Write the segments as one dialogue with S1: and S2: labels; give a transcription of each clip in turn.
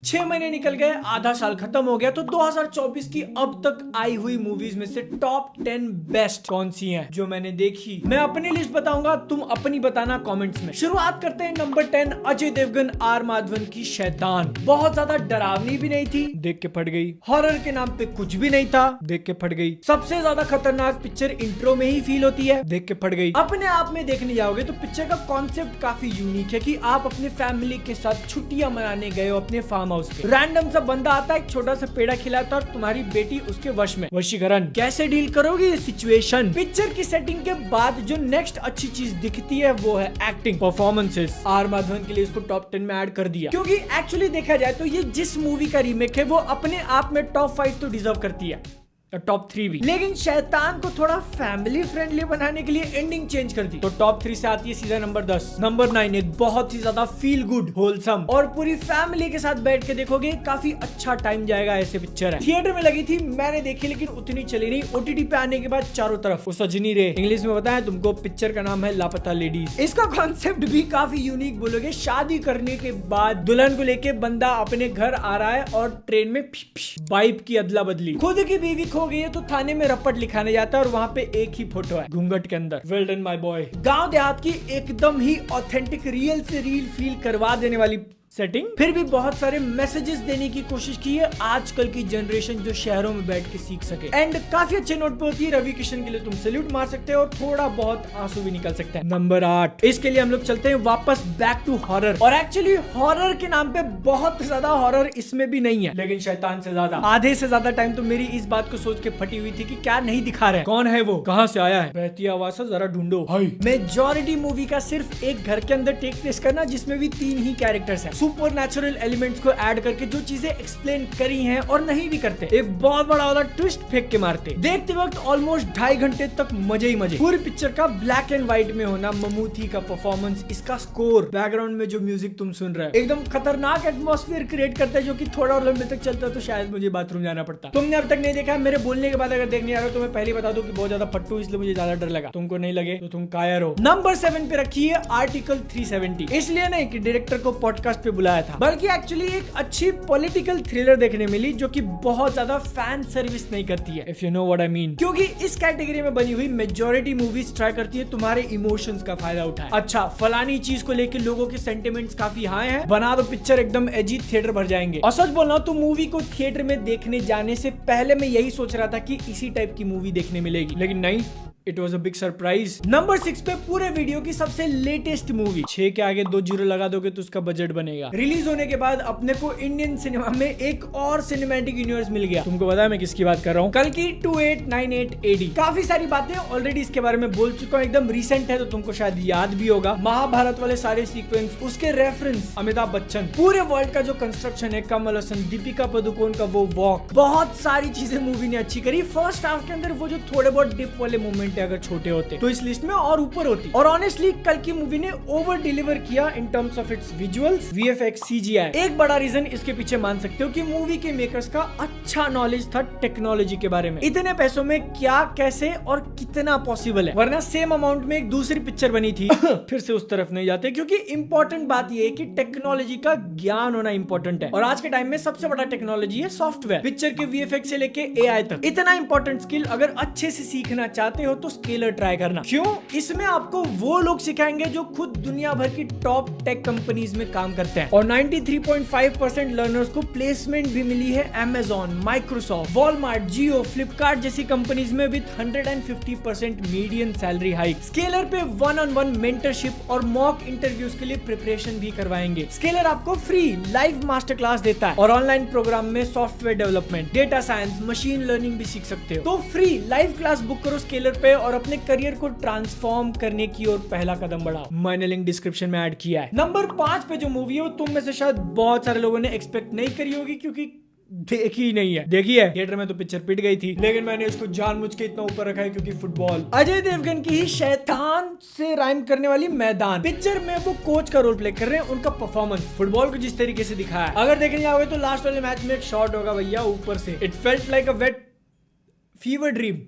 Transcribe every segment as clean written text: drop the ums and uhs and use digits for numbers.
S1: 6 महीने निकल गए, आधा साल खत्म हो गया, तो 2024 की अब तक आई हुई मूवीज में से टॉप 10 बेस्ट कौन सी हैं जो मैंने देखी। मैं अपनी लिस्ट बताऊंगा, तुम अपनी बताना कमेंट्स में। शुरुआत करते हैं नंबर 10 अजय देवगन आर माधवन की शैतान। बहुत ज्यादा डरावनी भी नहीं थी, देख के फट गई। हॉरर के नाम पे कुछ भी नहीं था, देख के फट गई। सबसे ज्यादा खतरनाक पिक्चर इंट्रो में ही फील होती है, देख के फट गई। अपने आप में देखने जाओगे तो पिक्चर का कॉन्सेप्ट काफी यूनिक है कि आप अपने फैमिली के साथ छुट्टियां मनाने गए हो अपने फार्म हाउस पे। रैंडम सा बंदा आता है, एक छोटा सा पेड़ा खिलाता है और तुम्हारी बेटी उसके वश में। वशीकरण कैसे डील करोगे ये सिचुएशन। पिक्चर की सेटिंग के बाद जो नेक्स्ट अच्छी चीज दिखती है वो है एक्टिंग परफॉर्मेंसेस। आर माधवन के लिए इसको टॉप 10 में ऐड कर दिया, क्योंकि एक्चुअली देखा जाए तो ये जिस मूवी का रीमेक है वो अपने आप में टॉप 5 तो डिजर्व करती है, टॉप 3 भी। लेकिन शैतान को थोड़ा फैमिली फ्रेंडली बनाने के लिए एंडिंग चेंज कर दी, तो टॉप 3 से आती है सीधा नंबर 10। नंबर 9 एक बहुत ही ज्यादा फील गुड होलसम और पूरी फैमिली के साथ बैठ के देखोगे काफी अच्छा टाइम जाएगा ऐसे पिक्चर है। थिएटर में लगी थी, मैंने देखी लेकिन उतनी चली नहीं। ओटीटी पे आने के बाद चारों तरफ वो सजनी रे। इंग्लिश में बताया तुमको, पिक्चर का नाम है लापता लेडीज। इसका कॉन्सेप्ट भी काफी यूनिक बोलोगे। शादी करने के बाद दुल्हन को लेके बंदा अपने घर आ रहा है और ट्रेन में वाइफ की अदला बदली, खुद की बीवी हो गई है तो थाने में रपट लिखाने जाता है और वहाँ पे एक ही फोटो है घूंघट के अंदर। Well done my boy. गांव देहात की एकदम ही ऑथेंटिक रियल से रील फील करवा देने वाली सेटिंग, फिर भी बहुत सारे मैसेजेस देने की कोशिश की है आजकल की जनरेशन जो शहरों में बैठ के सीख सके। एंड काफी अच्छे नोट पे होती है। रवि किशन के लिए तुम सैल्यूट मार सकते हो और थोड़ा बहुत आंसू भी निकल सकते हैं। नंबर 8 इसके लिए हम लोग चलते हैं वापस बैक टू हॉरर। और एक्चुअली हॉरर के नाम पे बहुत ज्यादा हॉरर इसमें भी नहीं है, लेकिन शैतान से ज्यादा। आधे से ज्यादा टाइम तो मेरी इस बात को सोच के फटी हुई थी कि क्या नहीं दिखा रहे, कौन है वो, कहाँ से आया है, बहती आवाज से जरा ढूंढो। मेजॉरिटी मूवी का सिर्फ एक घर के अंदर टेक प्लेस करना, जिसमें भी 3 ही कैरेक्टर्स हैं। सुपर नेचुरल एलिमेंट्स को ऐड करके जो चीजें एक्सप्लेन करी हैं और नहीं भी करते, एक बहुत बड़ा वाला ट्विस्ट फेंक के मारते। देखते वक्त ऑलमोस्ट 2.5 घंटे तक मजे ही मजे। पूरी पिक्चर का ब्लैक एंड व्हाइट में होना, ममूथी का परफॉर्मेंस, इसका स्कोर, बैकग्राउंड में जो म्यूजिक तुम सुन रहे हो, एकदम खतरनाक एटमॉस्फेयर क्रिएट करता है जो कि थोड़ा और लंबे तक चलता है तो शायद मुझे बाथरूम जाना पड़ता। तुमने अब तक नहीं देखा है, मेरे बोलने के बाद अगर देखने आ रहे हो तो मैं पहले बता दूं कि बहुत ज्यादा फट्टू, इसलिए मुझे ज्यादा डर लगा। तुमको नहीं लगे तो तुम कायर हो। नंबर 7 पे रखी है आर्टिकल 370। इसलिए नहीं कि डायरेक्टर को पॉडकास्ट पे बुलाया था, बल्कि एक्चुअली एक अच्छी पॉलिटिकल थ्रिलर देखने मिली जो कि बहुत ज्यादा फैन सर्विस नहीं करती है, if you know what I mean. क्योंकि इस कैटेगरी में बनी हुई मेजॉरिटी मूवीज ट्राई करती है तुम्हारे इमोशंस का फायदा उठाए। अच्छा, फलानी चीज को लेकर लोगों के सेंटिमेंट्स काफी हाई हैं, बना दो पिक्चर एकदम एजी, थिएटर भर जाएंगे। और सच बोलना तो मूवी को थिएटर में देखने जाने से पहले मैं यही सोच रहा था कि इसी टाइप की मूवी देखने मिलेगी, लेकिन नहीं, it was a big surprise. Number 6 पे पूरे वीडियो की सबसे लेटेस्ट मूवी। 6 के आगे 2 जीरो लगा दोगे तो उसका बजट बनेगा। रिलीज होने के बाद अपने को इंडियन सिनेमा में एक और सिनेमैटिक यूनिवर्स मिल गया। तुमको पता है मैं किसकी बात कर रहा हूँ? कल की 2898 AD। काफी सारी बातें ऑलरेडी इसके बारे में बोल चुका हूँ, एकदम रिसेंट है तो तुमको शायद याद भी होगा। महाभारत वाले सारे सीक्वेंस, उसके रेफरेंस, अमिताभ बच्चन, पूरे वर्ल्ड का जो कंस्ट्रक्शन है, कमल हसन, दीपिका पादुकोण का वो वॉक, बहुत सारी चीजें मूवी ने अच्छी करी। फर्स्ट हाफ के अंदर वो जो थोड़े बहुत डिप वाले मोमेंट अगर छोटे होते तो इस लिस्ट में और ऊपर होती। और ऑनेस्टली कल की मूवी ने ओवर डिलीवर किया in terms of its visuals, VFX, CGI। एक बड़ा रीजन इसके पीछे मान सकते हो कि मूवी के मेकर्स का अच्छा नॉलेज था टेक्नोलॉजी के बारे में। इतने पैसों में क्या, कैसे और कितना पॉसिबल है, वरना सेम अमाउंट में एक दूसरी पिक्चर बनी थी। फिर से उस तरफ नहीं जाते, क्योंकि इंपॉर्टेंट बात यह है कि टेक्नोलॉजी का ज्ञान होना इंपॉर्टेंट है। और आज के टाइम में सबसे बड़ा टेक्नोलॉजी है सॉफ्टवेयर। पिक्चर के VFX से लेके AI तक इतना इंपॉर्टेंट स्किल अगर अच्छे से सीखना चाहते हो तो स्केलर ट्राई करना। क्यों? इसमें आपको वो लोग सिखाएंगे जो खुद दुनिया भर की टॉप टेक कंपनीज में काम करते हैं। और 93.5% लर्नर्स को प्लेसमेंट भी मिली है Amazon, Microsoft, Walmart, Jio, Flipkart जैसी कंपनीज में with 150% median salary hike. Scalar पे 1-on-1 मेंटरशिप और मॉक इंटरव्यूज के लिए प्रिपरेशन भी करवाएंगे। स्केलर आपको फ्री लाइव मास्टर क्लास देता है और ऑनलाइन प्रोग्राम में software development, data science, machine learning भी सीख सकते हो। तो फ्री लाइव क्लास बुक करो स्केलर पे और अपने करियर को ट्रांसफॉर्म करने की ओर पहला कदम बढ़ाओ। मैंने लिंक डिस्क्रिप्शन में ऐड किया है। नंबर 5 पे जो मूवी है वो तुम में से शायद बहुत सारे लोगों ने एक्सपेक्ट नहीं करी होगी, क्योंकि देखी ही नहीं है। देखी है थिएटर में तो पिक्चर पिट गई थी, लेकिन मैंने इसको जानबूझ के इतना ऊपर रखा है क्योंकि फुटबॉल। अजय देवगन की ही शैतान से राइम करने वाली मैदान पिक्चर में वो कोच का रोल प्ले कर रहे हैं। उनका परफॉर्मेंस फुटबॉल को जिस तरीके से दिखाया है, अगर देखने जाओगे तो लास्ट वाले मैच में एक शॉट होगा भैया ऊपर से, it felt like a wet fever dream.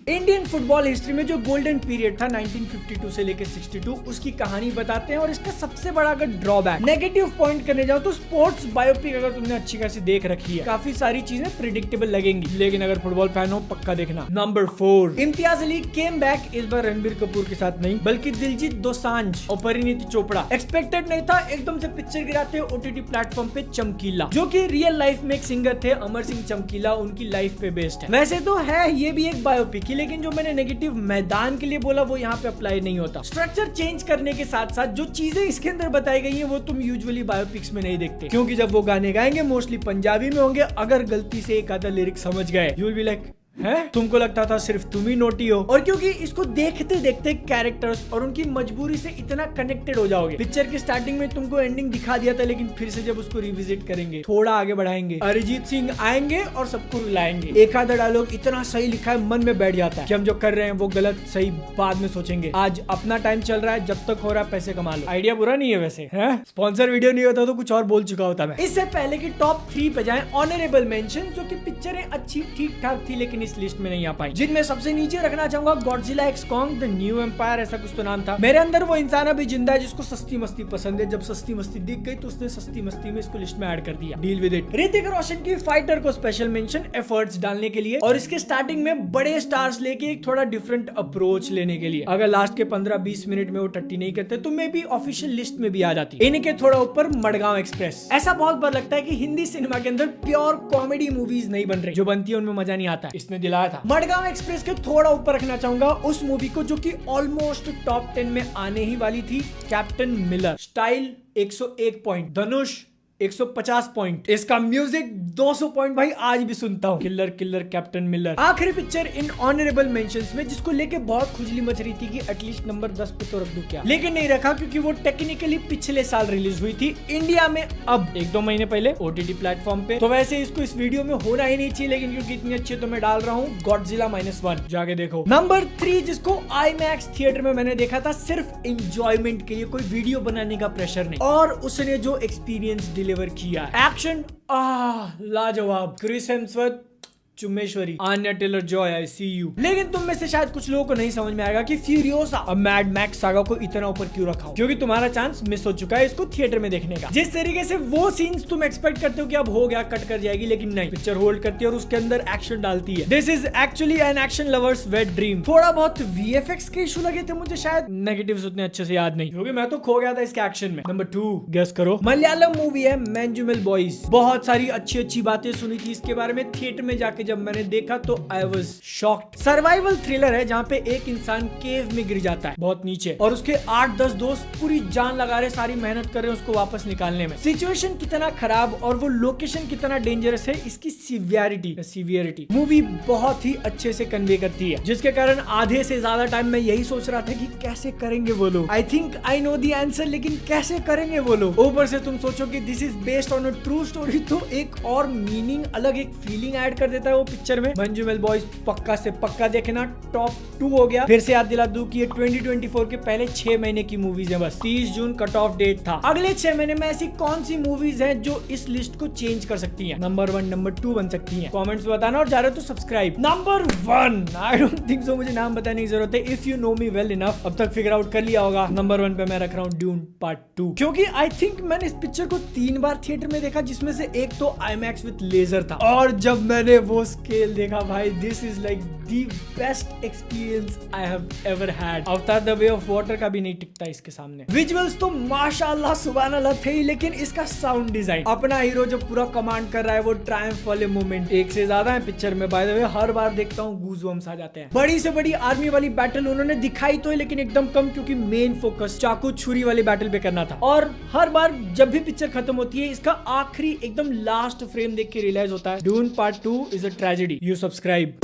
S1: Indian football history में जो गोल्डन पीरियड था 1952 से लेकर 62, उसकी कहानी बताते हैं। और इसका सबसे बड़ा अगर ड्रॉबैक नेगेटिव पॉइंट करने जाओ तो स्पोर्ट्स बायोपिक अगर तुमने अच्छी खासी देख रखी है, काफी सारी चीजें प्रिडिक्टेबल लगेंगी, लेकिन अगर फुटबॉल फैन हो पक्का देखना। Number 4, Imtiaz Ali came back, इस बार रणबीर कपूर के साथ नहीं बल्कि दिलजीत दोसांझ और परिणीति चोपड़ा। एक्सपेक्टेड नहीं था, एकदम से पिक्चर गिराते ओटीटी प्लेटफॉर्म पे चमकीला, जो कि रियल लाइफ में एक सिंगर थे अमर सिंह चमकीला, उनकी लाइफ पे बेस्ड है। वैसे तो है ये भी एक बायोपिक ही, लेकिन जो मैंने नेगेटिव मैदान के लिए बोला वो यहाँ पे अप्लाई नहीं होता। स्ट्रक्चर चेंज करने के साथ साथ जो चीजें इसके अंदर बताई गई हैं वो तुम यूजुअली बायोपिक्स में नहीं देखते, क्योंकि जब वो गाने गाएंगे मोस्टली पंजाबी में होंगे। अगर गलती से एक आधा लिरिक्स समझ गए, यू विल बी लाइक है, तुमको लगता था सिर्फ तुम ही नोटी हो। और क्योंकि इसको देखते देखते कैरेक्टर्स और उनकी मजबूरी से इतना कनेक्टेड हो जाओगे। पिक्चर की स्टार्टिंग में तुमको एंडिंग दिखा दिया था, लेकिन फिर से जब उसको रिविजिट करेंगे, थोड़ा आगे बढ़ाएंगे, अरिजीत सिंह आएंगे और सबको रुलाएंगे। एक आधा डायलॉग इतना सही लिखा है, मन में बैठ जाता है कि हम जो कर रहे हैं वो गलत सही बाद में सोचेंगे। आज अपना टाइम चल रहा है, जब तक हो रहा है पैसे कमा लो। आइडिया बुरा नहीं है वैसे, है स्पॉन्सर वीडियो नहीं होता तो कुछ और बोल चुका होता मैं। इससे पहले की टॉप 3 पे जाए, ऑनरेबल मेंशन, जो की पिक्चरें अच्छी ठीक ठाक थी लेकिन इस लिस्ट में नहीं आ पाई। जिनमें सबसे नीचे रखना चाहूंगा Godzilla X Kong the new empire, ऐसा कुछ तो नाम था। मेरे अंदर वो इंसान अभी जिंदा है जिसको सस्ती मस्ती पसंद है। जब सस्ती मस्ती दिख गई तो उसने सस्ती मस्ती में इसको लिस्ट में ऐड कर दिया। Deal with it. Hrithik Roshan की फाइटर को स्पेशल मेंशन एफर्ट्स डालने के लिए, और इसके स्टार्टिंग में बड़े स्टार्स लेके एक थोड़ा डिफरेंट अप्रोच लेने के लिए। अगर लास्ट के 15-20 मिनट में वो टट्टी नहीं करते तो मे भी ऑफिशियल लिस्ट में भी आ जाती। इनके थोड़ा ऊपर मडगांव एक्सप्रेस। ऐसा बहुत बार लगता है कि हिंदी सिनेमा के अंदर प्योर कॉमेडी मूवीज नहीं बन रही, जो बनती है उनमें मजा नहीं आता। इसने दिलाया था। मडगांव एक्सप्रेस के थोड़ा ऊपर रखना चाहूंगा उस मूवी को जो कि ऑलमोस्ट टॉप 10 में आने ही वाली थी, कैप्टन मिलर। स्टाइल 101 पॉइंट, धनुष 150 पॉइंट, इसका म्यूजिक 200 पॉइंट भाई आज भी सुनता हूँ। Killer killer captain Miller. आखिरी पिक्चर इन ऑनरेबल मेंशंस में जिसको लेके बहुत खुजली मच रही थी कि एटलीस्ट नंबर 10 पे तो रख दूं क्या, लेकिन नहीं रखा क्योंकि वो टेक्निकली पिछले साल रिलीज हुई थी इंडिया में, अब 1-2 महीने पहले ओटीटी प्लेटफॉर्म पे। तो वैसे इसको इस वीडियो में होना ही नहीं चाहिए, लेकिन क्योंकि इतनी अच्छी तो मैं डाल रहा हूँ, गॉडजिला -1 जाके देखो। नंबर 3 जिसको IMAX थिएटर में मैंने देखा था सिर्फ एंजॉयमेंट के लिए, कोई वीडियो बनाने का प्रेशर नहीं, और उसने जो एक्सपीरियंस डिलीवर किया, एक्शन लाजवाब, क्रिस हेम्सवर्थ, चुम्मेश्वरी, Anya Taylor Joy, I see you. लेकिन तुम में से शायद कुछ लोगों को नहीं समझ में आएगा कि फ्यूरियोसा और मैड मैक्स सागा को इतना ऊपर क्यों रखा हो, क्योंकि तुम्हारा चांस मिस हो चुका है इसको थिएटर में देखने का। जिस तरीके से वो सीन्स तुम एक्सपेक्ट करते हो कि अब हो गया, कट कर जाएगी, लेकिन नहीं, पिक्चर होल्ड करती है और उसके अंदर एक्शन डालती है। This is actually an action lovers wet dream. थोड़ा बहुत VFX के इशू लगे थे मुझे, शायद नेगेटिव्स उतने अच्छे से याद नहीं, क्योंकि मैं तो खो गया था इसके एक्शन में। नंबर 2 गेस करो, मलयालम मूवी है मैंजुमेल बॉयज। बहुत सारी अच्छी अच्छी बातें सुनी थी इसके बारे में, थिएटर में जाके जब मैंने देखा तो I was shocked. Survival thriller है जहाँ पे एक इंसान केव में गिर जाता है बहुत नीचे, और उसके 8-10 दोस्त पूरी जान लगा रहे, सारी मेहनत कर रहे हैं उसको वापस निकालने में। सिचुएशन कितना खराब और वो लोकेशन कितना डेंजरस है, इसकी सीवियरिटी मूवी बहुत ही अच्छे से कन्वे करती है, जिसके कारण आधे से ज्यादा टाइम मैं यही सोच रहा था कि कैसे करेंगे वो लोग। I think I know the answer, लेकिन कैसे करेंगे वो लोग। ऊपर से तुम सोचो कि this is based on a true story, तो एक और मीनिंग, अलग एक फीलिंग ऐड कर देता है वो पिक्चर में। मैंजुमेल बॉयज पक्का से पक्का देखना, टॉप 2 हो गया। फिर से याद दिला दूं कि ये 2024 के पहले 6 महीने की मूवीज है बस। 30 जून कट ऑफ डेट था। अगले 6 महीने में ऐसी कौन सी मूवीज हैं जो इस लिस्ट को चेंज कर सकती हैं, नंबर 1 नंबर 2 बन सकती हैं? कमेंट्स में बताना, और जा रहे हो तो subscribe. Number 1 I don't think so, मुझे नाम बताने की जरूरत है। If you know me well enough, अब तक फिगर आउट कर लिया होगा। नंबर 1 पे मैं रख रहा हूँ ड्यून पार्ट 2, क्योंकि आई थिंक मैंने इस पिक्चर को 3 बार थिएटर में देखा, जिसमें से एक तो IMAX विद लेजर था, और जब मैंने वो स्केल देखा भाई, this is like the best experience I have ever had. अवतार द वे ऑफ वाटर का भी नहीं टिकता इसके सामने। विजुअल्स तो माशाल्लाह सुभान अल्लाह थे ही, लेकिन इसका साउंड डिजाइन, अपना हीरो जो पूरा कमांड कर रहा है, वो ट्रायम्फ वाले मोमेंट एक से ज्यादा है पिक्चर में। बाय द वे हर बार देखता हूँ गूज़बम्स आ जाते हैं। बड़ी से बड़ी आर्मी वाली बैटल उन्होंने दिखाई तो है, लेकिन एकदम कम, क्योंकि मेन फोकस चाकू छुरी वाली बैटल पे करना था। और हर बार जब भी पिक्चर खत्म होती है, इसका आखिरी एकदम लास्ट फ्रेम देख के रियलाइज होता है dune part 2 is a tragedy. You subscribe.